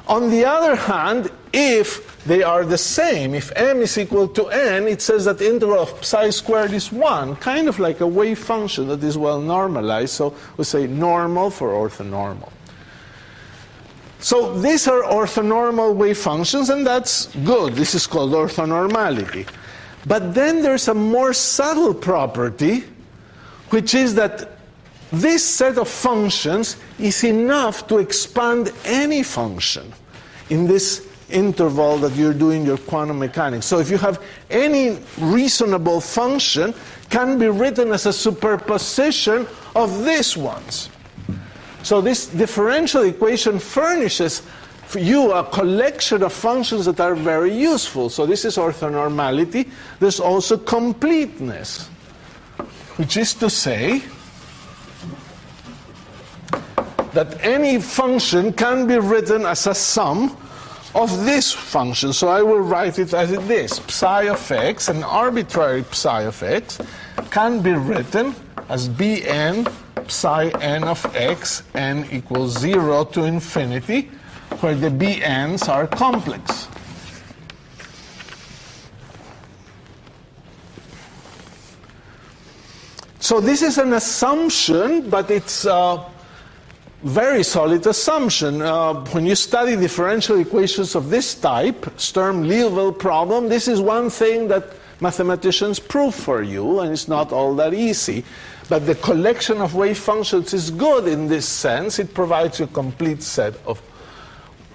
On the other hand, if they are the same, if m is equal to n, it says that the integral of psi squared is 1, kind of like a wave function that is well normalized. So we say normal for orthonormal. So these are orthonormal wave functions, and that's good. This is called orthonormality. But then there's a more subtle property, which is that this set of functions is enough to expand any function in this interval that you're doing your quantum mechanics. So if you have any reasonable function, can be written as a superposition of these ones. So this differential equation furnishes for you a collection of functions that are very useful. So this is orthonormality. There's also completeness, which is to say that any function can be written as a sum of this function. So I will write it as this. Psi of x, an arbitrary psi of x, can be written as Bn psi n of x, n equals 0 to infinity, where the Bn's are complex. So this is an assumption, but it's a very solid assumption. When you study differential equations of this type, Sturm-Liouville problem, this is one thing that mathematicians prove for you, and it's not all that easy. But the collection of wave functions is good in this sense. It provides you a complete set of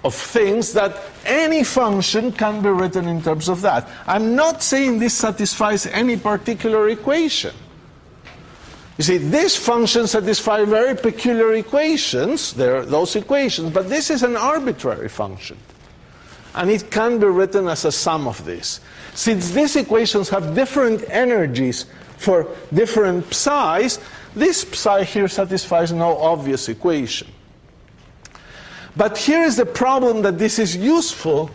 things that any function can be written in terms of that. I'm not saying this satisfies any particular equation. You see, these functions satisfy very peculiar equations, those equations, but this is an arbitrary function. And it can be written as a sum of this. Since these equations have different energies for different psi's, this psi here satisfies no obvious equation. But here is the problem that this is useful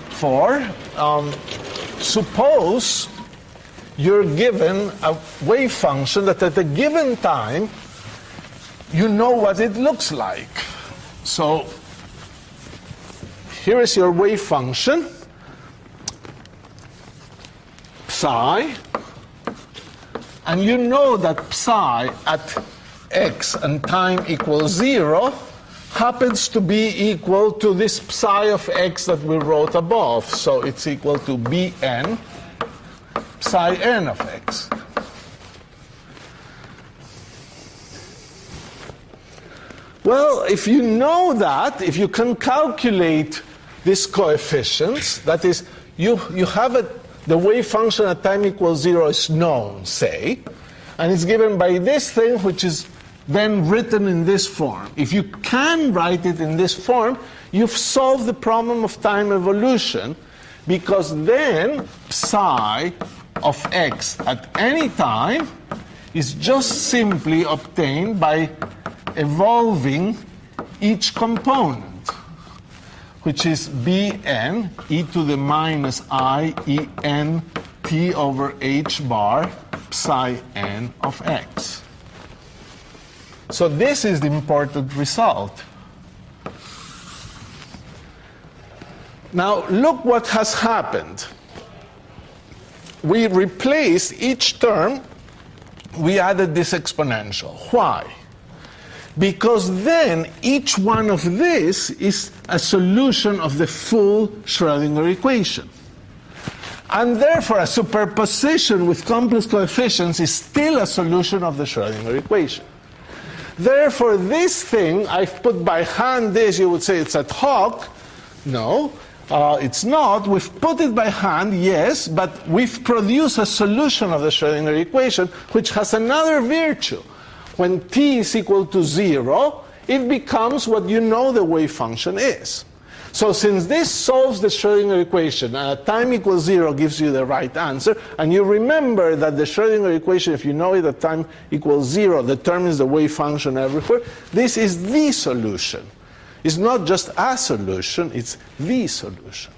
for. Suppose you're given a wave function that at a given time you know what it looks like. So here is your wave function, psi, and you know that psi at x and time equals 0 happens to be equal to this psi of x that we wrote above. So it's equal to Bn psi n of x. Well, if you know that, if you can calculate these coefficients, that is, you have the wave function at time equals 0 is known, say, and it's given by this thing, which is then written in this form. If you can write it in this form, you've solved the problem of time evolution, because then psi of x at any time is just simply obtained by evolving each component, which is Bn e to the minus I E n t over h bar psi n of x. So this is the important result. Now look what has happened. We replaced each term, we added this exponential. Why? Because then each one of this is a solution of the full Schrödinger equation. And therefore a superposition with complex coefficients is still a solution of the Schrödinger equation. Therefore this thing, I've put by hand this, you would say it's ad hoc. No, it's not. We've put it by hand, yes, but we've produced a solution of the Schrödinger equation which has another virtue. When t is equal to 0, it becomes what you know the wave function is. So since this solves the Schrödinger equation, and at time equals 0 gives you the right answer, and you remember that the Schrödinger equation, if you know it at time equals 0, determines the wave function everywhere, this is the solution. It's not just a solution, it's the solution.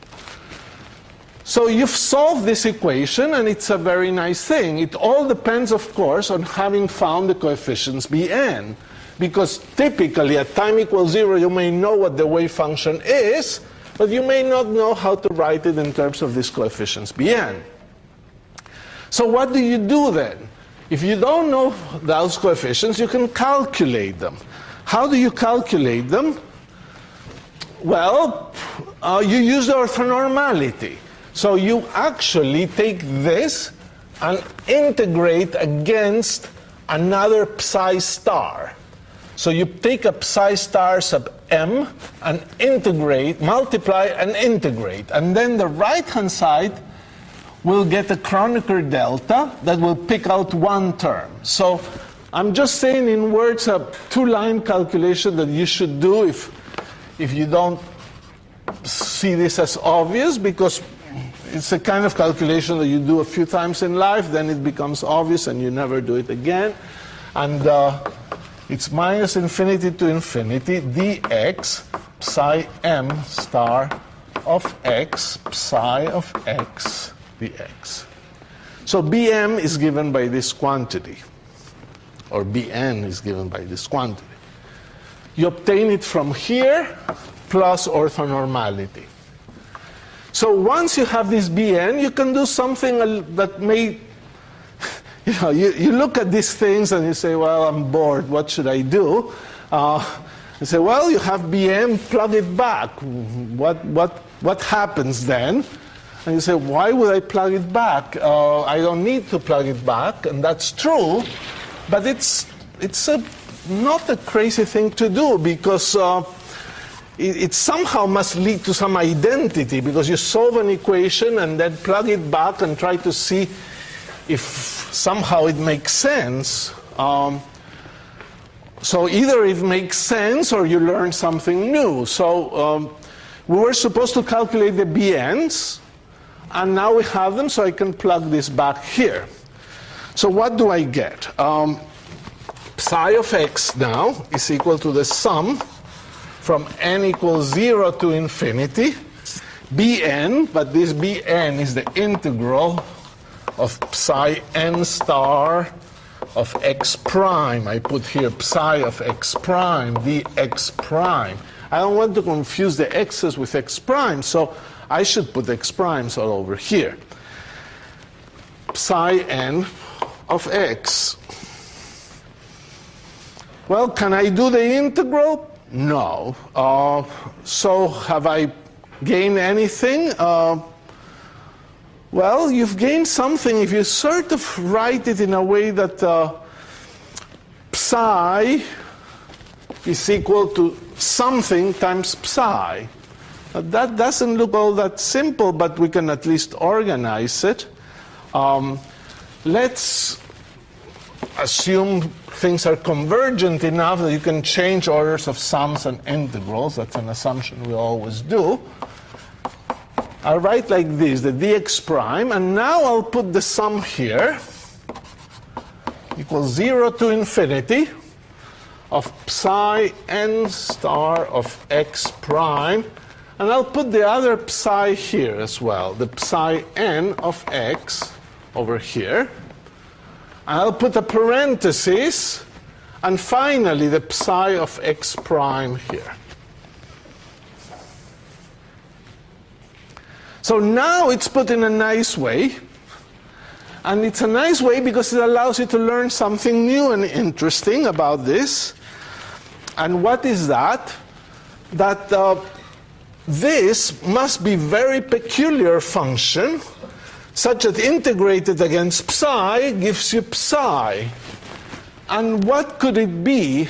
So you've solved this equation, and it's a very nice thing. It all depends, of course, on having found the coefficients Bn. Because typically at time equals 0, you may know what the wave function is, but you may not know how to write it in terms of these coefficients Bn. So what do you do then? If you don't know those coefficients, you can calculate them. How do you calculate them? Well, you use the orthonormality. So you actually take this and integrate against another psi star. So you take a psi star sub m and integrate, multiply and integrate. And then the right-hand side will get a Kronecker delta that will pick out one term. So I'm just saying in words a two-line calculation that you should do if you don't see this as obvious, because it's a kind of calculation that you do a few times in life, then it becomes obvious and you never do it again. And it's minus infinity to infinity dx psi m star of x psi of x dx. So Bm is given by this quantity, or Bn is given by this quantity. You obtain it from here plus orthonormality. So once you have this Bn, you can do something that may, you look at these things and you say, well, I'm bored, what should I do? You say, well, you have Bn, plug it back. What happens then? And you say, why would I plug it back? I don't need to plug it back, and that's true, but it's not a crazy thing to do, because it somehow must lead to some identity, because you solve an equation and then plug it back and try to see if somehow it makes sense. So either it makes sense or you learn something new. So we were supposed to calculate the Bn's, and now we have them, so I can plug this back here. So what do I get? Psi of x now is equal to the sum from n equals 0 to infinity, Bn, but this Bn is the integral of psi n star of x prime. I put here psi of x prime, dx prime. I don't want to confuse the x's with x prime, so I should put x primes all over here. Psi n of x. Well, can I do the integral? No. So have I gained anything? Well, you've gained something if you sort of write it in a way that psi is equal to something times psi. That doesn't look all that simple, but we can at least organize it. Let's assume things are convergent enough that you can change orders of sums and integrals. That's an assumption we always do. I'll write like this, the dx prime, and now I'll put the sum here, equals 0 to infinity of psi n star of x prime, and I'll put the other psi here as well, the psi n of x over here. I'll put a parenthesis, and finally the psi of x prime here. So now it's put in a nice way, and it's a nice way because it allows you to learn something new and interesting about this. And what is that? That this must be very peculiar function, such that integrated against psi gives you psi. And what could it be?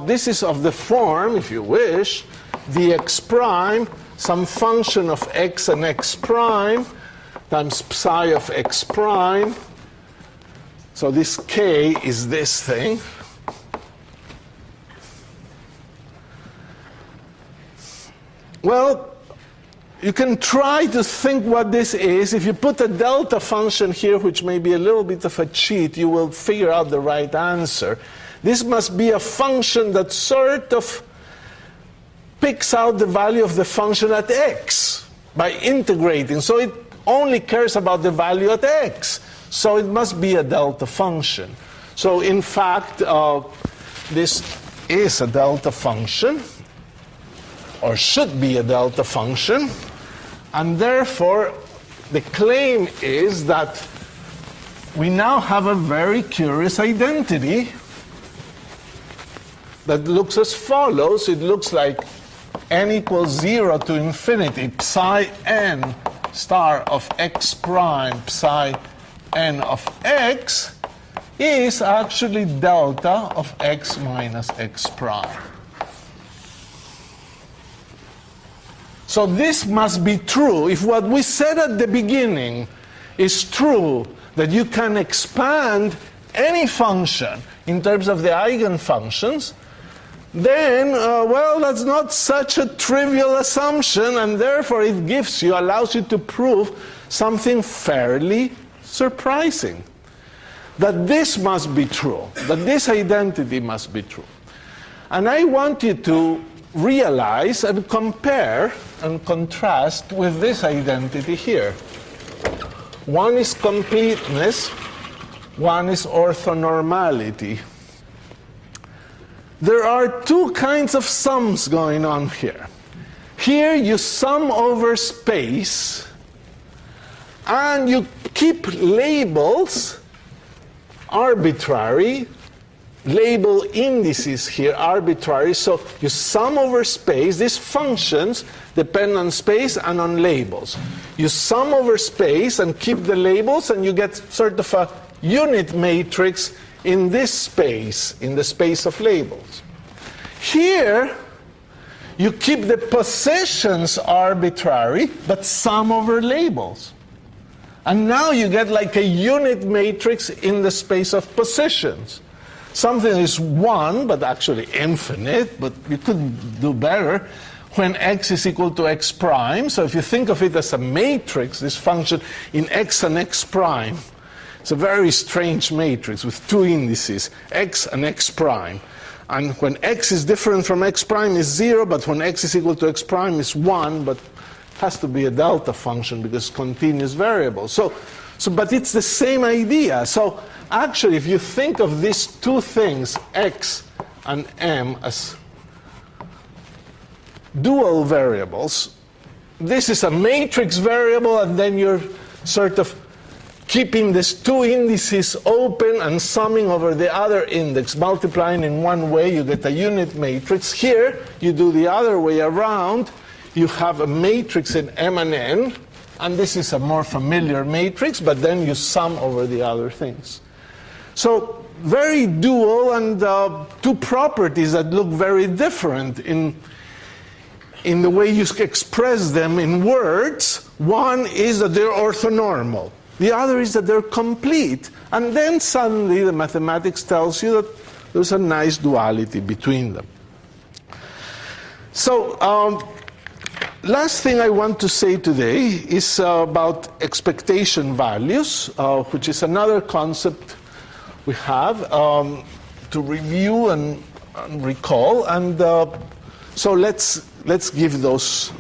This is of the form, if you wish, dx prime, some function of x and x prime, times psi of x prime. So this k is this thing. Well, you can try to think what this is. If you put a delta function here, which may be a little bit of a cheat, you will figure out the right answer. This must be a function that sort of picks out the value of the function at x by integrating. So it only cares about the value at x. So it must be a delta function. So in fact, this is a delta function, or should be a delta function. And therefore, the claim is that we now have a very curious identity that looks as follows. It looks like n equals 0 to infinity, psi n star of x prime, psi n of x, is actually delta of x minus x prime. So this must be true. If what we said at the beginning is true, that you can expand any function in terms of the eigenfunctions, then, well, that's not such a trivial assumption, and therefore it allows you to prove something fairly surprising. That this must be true, that this identity must be true. And I want you to realize and compare and contrast with this identity here. One is completeness, one is orthonormality. There are two kinds of sums going on here. Here you sum over space, and you keep labels arbitrary, label indices here arbitrary, so you sum over space. These functions depend on space and on labels. You sum over space and keep the labels, and you get sort of a unit matrix in this space, in the space of labels. Here, you keep the positions arbitrary, but sum over labels. And now you get like a unit matrix in the space of positions. Something is 1, but actually infinite, but you could do better when x is equal to x prime. So if you think of it as a matrix, this function in x and x prime, it's a very strange matrix with two indices, x and x prime. And when x is different from x prime is 0, but when x is equal to x prime is 1, but has to be a delta function because continuous variable. But it's the same idea. So actually, if you think of these two things, x and m, as dual variables, this is a matrix variable, and then you're sort of keeping these two indices open and summing over the other index, multiplying in one way, you get a unit matrix. Here, you do the other way around. You have a matrix in M and N, and this is a more familiar matrix, but then you sum over the other things. So very dual, and two properties that look very different in the way you express them in words. One is that they're orthonormal. The other is that they're complete. And then suddenly the mathematics tells you that there's a nice duality between them. So last thing I want to say today is about expectation values, which is another concept we have to review and recall. And so let's give those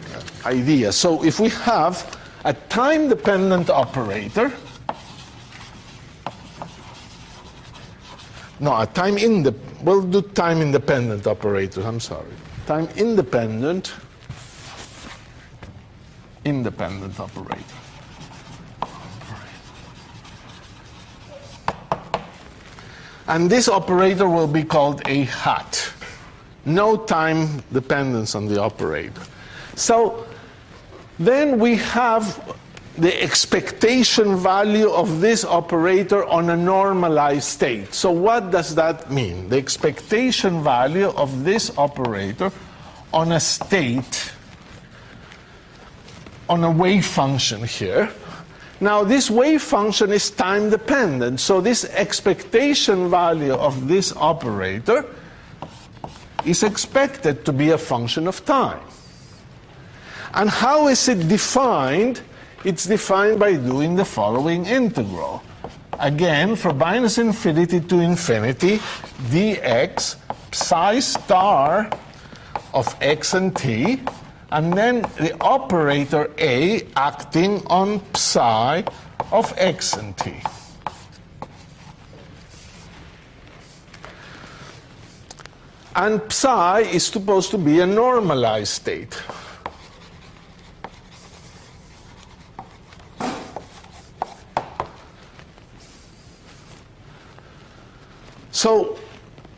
ideas. So if we have a time-dependent operator, we'll do time-independent operators, I'm sorry. Time-independent operator. And this operator will be called a hat. No time dependence on the operator. So then we have the expectation value of this operator on a normalized state. So what does that mean? The expectation value of this operator on a state, on a wave function here. Now this wave function is time dependent, so this expectation value of this operator is expected to be a function of time. And how is it defined? It's defined by doing the following integral. Again, from minus infinity to infinity, dx psi star of x and t, and then the operator A acting on psi of x and t. And psi is supposed to be a normalized state. So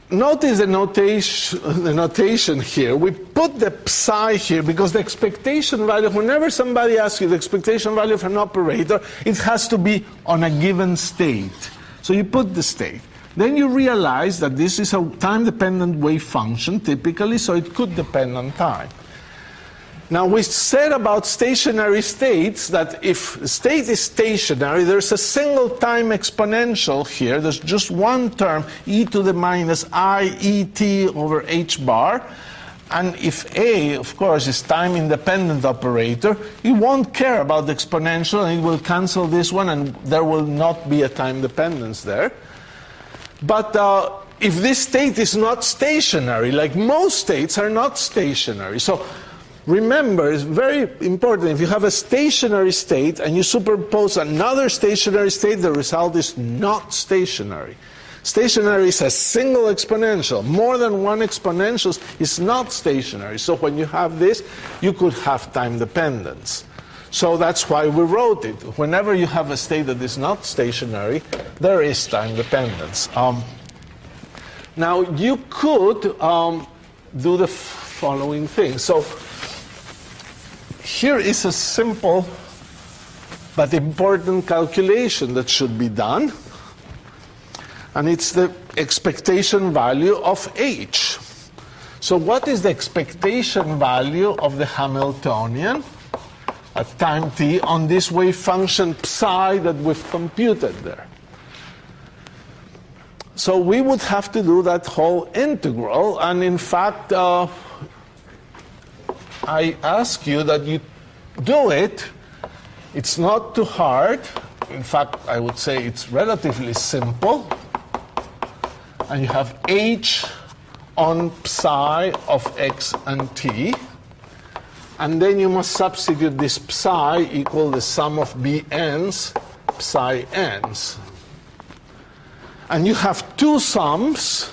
notice the notation here. We put the psi here because the expectation value, whenever somebody asks you the expectation value of an operator, it has to be on a given state. So you put the state. Then you realize that this is a time-dependent wave function, typically, so it could depend on time. Now, we said about stationary states that if a state is stationary, there's a single time exponential here. There's just one term, e to the minus I e t over h bar. And if A, of course, is time-independent operator, it won't care about the exponential, and it will cancel this one, and there will not be a time dependence there. But if this state is not stationary, like most states are not stationary. So remember, it's very important, if you have a stationary state and you superimpose another stationary state, the result is not stationary. Stationary is a single exponential. More than one exponential is not stationary. So when you have this, you could have time dependence. So that's why we wrote it. Whenever you have a state that is not stationary, there is time dependence. Now, you could do the following thing. So here is a simple but important calculation that should be done. And it's the expectation value of h. So what is the expectation value of the Hamiltonian at time t on this wave function psi that we've computed there? So we would have to do that whole integral, and in fact, I ask you that you do it. It's not too hard. In fact, I would say it's relatively simple. And you have h on psi of x and t. And then you must substitute this psi equal the sum of bn's psi n's. And you have two sums.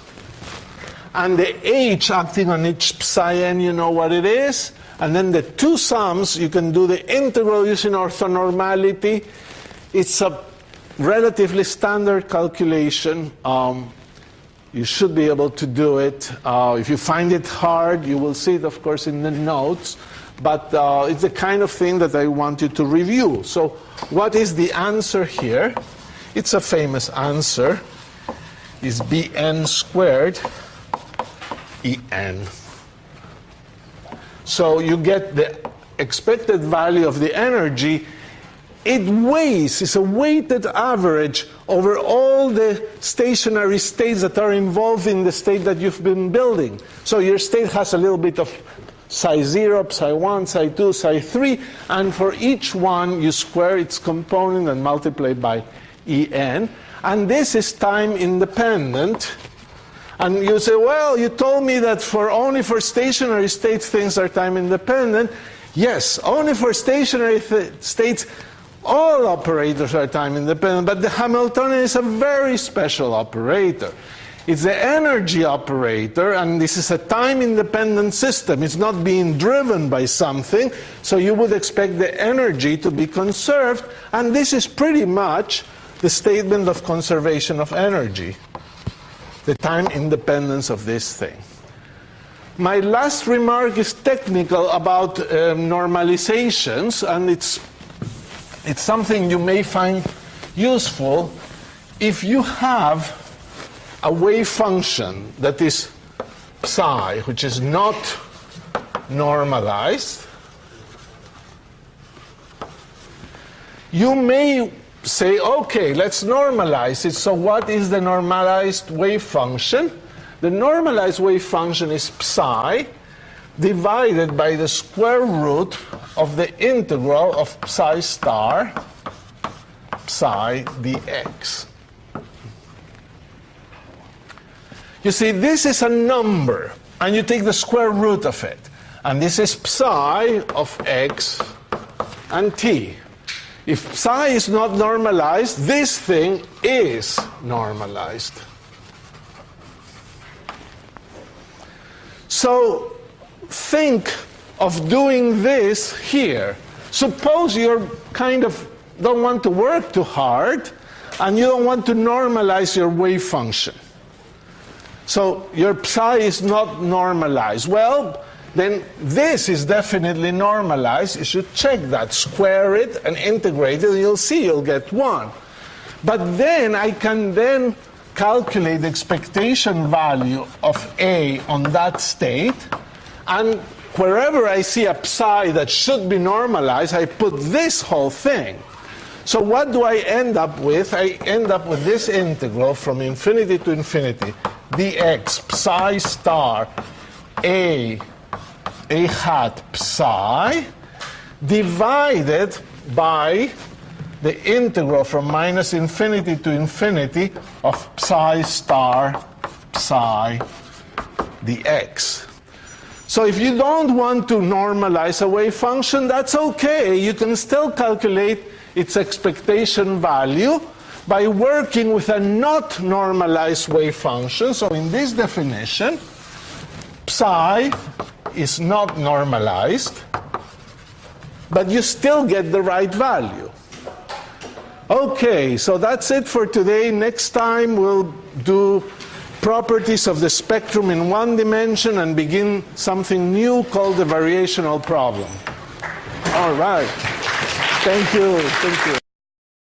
And the h acting on each psi n, you know what it is. And then the two sums, you can do the integral using orthonormality. It's a relatively standard calculation. You should be able to do it. If you find it hard, you will see it, of course, in the notes. But it's the kind of thing that I want you to review. So what is the answer here? It's a famous answer. It's bn squared en. So you get the expected value of the energy. It weighs, it's a weighted average over all the stationary states that are involved in the state that you've been building. So your state has a little bit of psi 0, psi 1, psi 2, psi 3, and for each one you square its component and multiply by En. And this is time independent. And you say, well, you told me that only for stationary states things are time independent. Yes, only for stationary states all operators are time independent, but the Hamiltonian is a very special operator. It's the energy operator, and this is a time independent system. It's not being driven by something, so you would expect the energy to be conserved, and this is pretty much the statement of conservation of energy, the time independence of this thing. My last remark is technical about normalizations, and it's something you may find useful. If you have a wave function that is psi, which is not normalized, you may say, okay, let's normalize it. So what is the normalized wave function? The normalized wave function is psi divided by the square root of the integral of psi star psi dx. You see, this is a number, and you take the square root of it. And this is psi of x and t. If psi is not normalized, this thing is normalized. So think of doing this here. Suppose you're kind of don't want to work too hard, and you don't want to normalize your wave function. So your psi is not normalized. Well, then this is definitely normalized. You should check that. Square it and integrate it, and you'll see you'll get 1. But then I can then calculate the expectation value of A on that state, and wherever I see a psi that should be normalized, I put this whole thing. So what do I end up with? I end up with this integral from infinity to infinity, dx psi star a hat psi divided by the integral from minus infinity to infinity of psi star psi dx. So if you don't want to normalize a wave function, that's okay. You can still calculate its expectation value by working with a not normalized wave function. So in this definition, psi is not normalized, but you still get the right value. Okay, so that's it for today. Next time we'll do properties of the spectrum in one dimension and begin something new called the variational problem. All right. Thank you. Thank you.